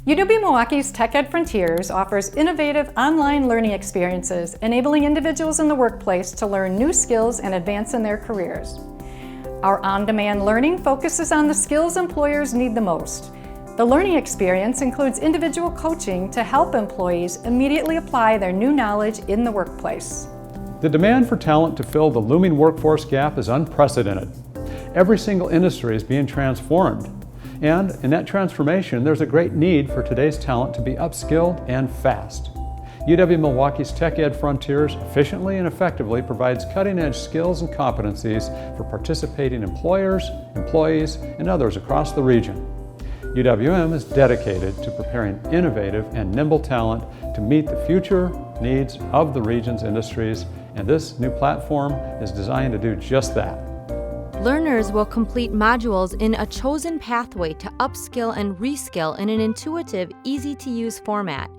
UW-Milwaukee's TechEd Frontiers offers innovative online learning experiences, enabling individuals in the workplace to learn new skills and advance in their careers. Our on-demand learning focuses on the skills employers need the most. The learning experience includes individual coaching to help employees immediately apply their new knowledge in the workplace. The demand for talent to fill the looming workforce gap is unprecedented. Every single industry is being transformed. And in that transformation, there's a great need for today's talent to be upskilled and fast. UW-Milwaukee's TechEd Frontiers efficiently and effectively provides cutting-edge skills and competencies for participating employers, employees, and others across the region. UWM is dedicated to preparing innovative and nimble talent to meet the future needs of the region's industries, and this new platform is designed to do just that. Learners will complete modules in a chosen pathway to upskill and reskill in an intuitive, easy-to-use format.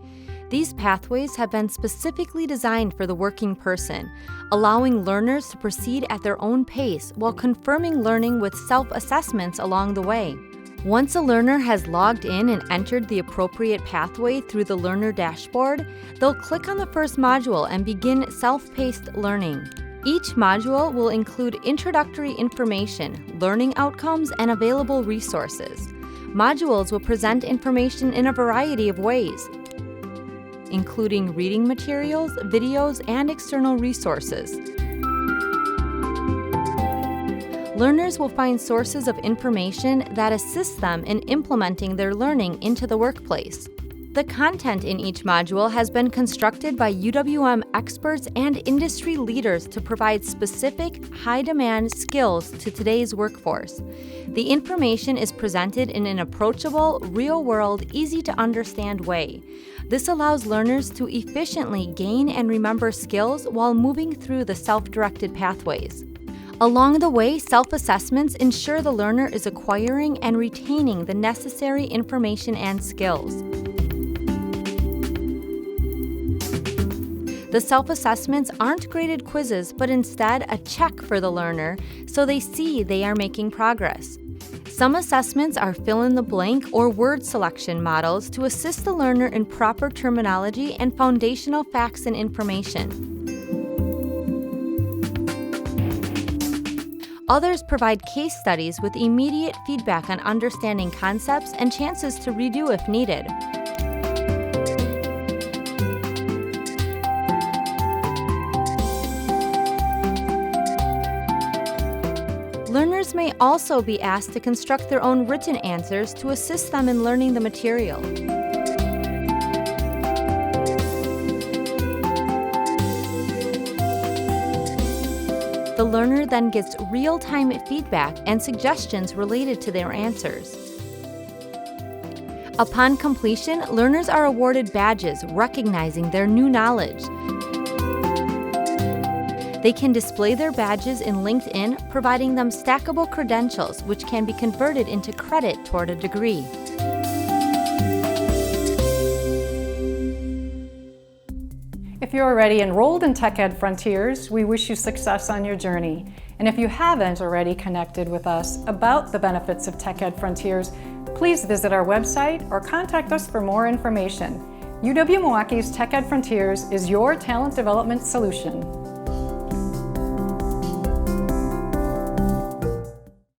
These pathways have been specifically designed for the working person, allowing learners to proceed at their own pace while confirming learning with self-assessments along the way. Once a learner has logged in and entered the appropriate pathway through the learner dashboard, they'll click on the first module and begin self-paced learning. Each module will include introductory information, learning outcomes, and available resources. Modules will present information in a variety of ways, including reading materials, videos, and external resources. Learners will find sources of information that assist them in implementing their learning into the workplace. The content in each module has been constructed by UWM experts and industry leaders to provide specific, high-demand skills to today's workforce. The information is presented in an approachable, real-world, easy-to-understand way. This allows learners to efficiently gain and remember skills while moving through the self-directed pathways. Along the way, self-assessments ensure the learner is acquiring and retaining the necessary information and skills. The self-assessments aren't graded quizzes, but instead a check for the learner so they see they are making progress. Some assessments are fill-in-the-blank or word selection models to assist the learner in proper terminology and foundational facts and information. Others provide case studies with immediate feedback on understanding concepts and chances to redo if needed. Learners may also be asked to construct their own written answers to assist them in learning the material. The learner then gets real-time feedback and suggestions related to their answers. Upon completion, learners are awarded badges recognizing their new knowledge. They can display their badges in LinkedIn, providing them stackable credentials which can be converted into credit toward a degree. If you're already enrolled in TechEd Frontiers, we wish you success on your journey. And if you haven't already connected with us about the benefits of TechEd Frontiers, please visit our website or contact us for more information. UW-Milwaukee's TechEd Frontiers is your talent development solution.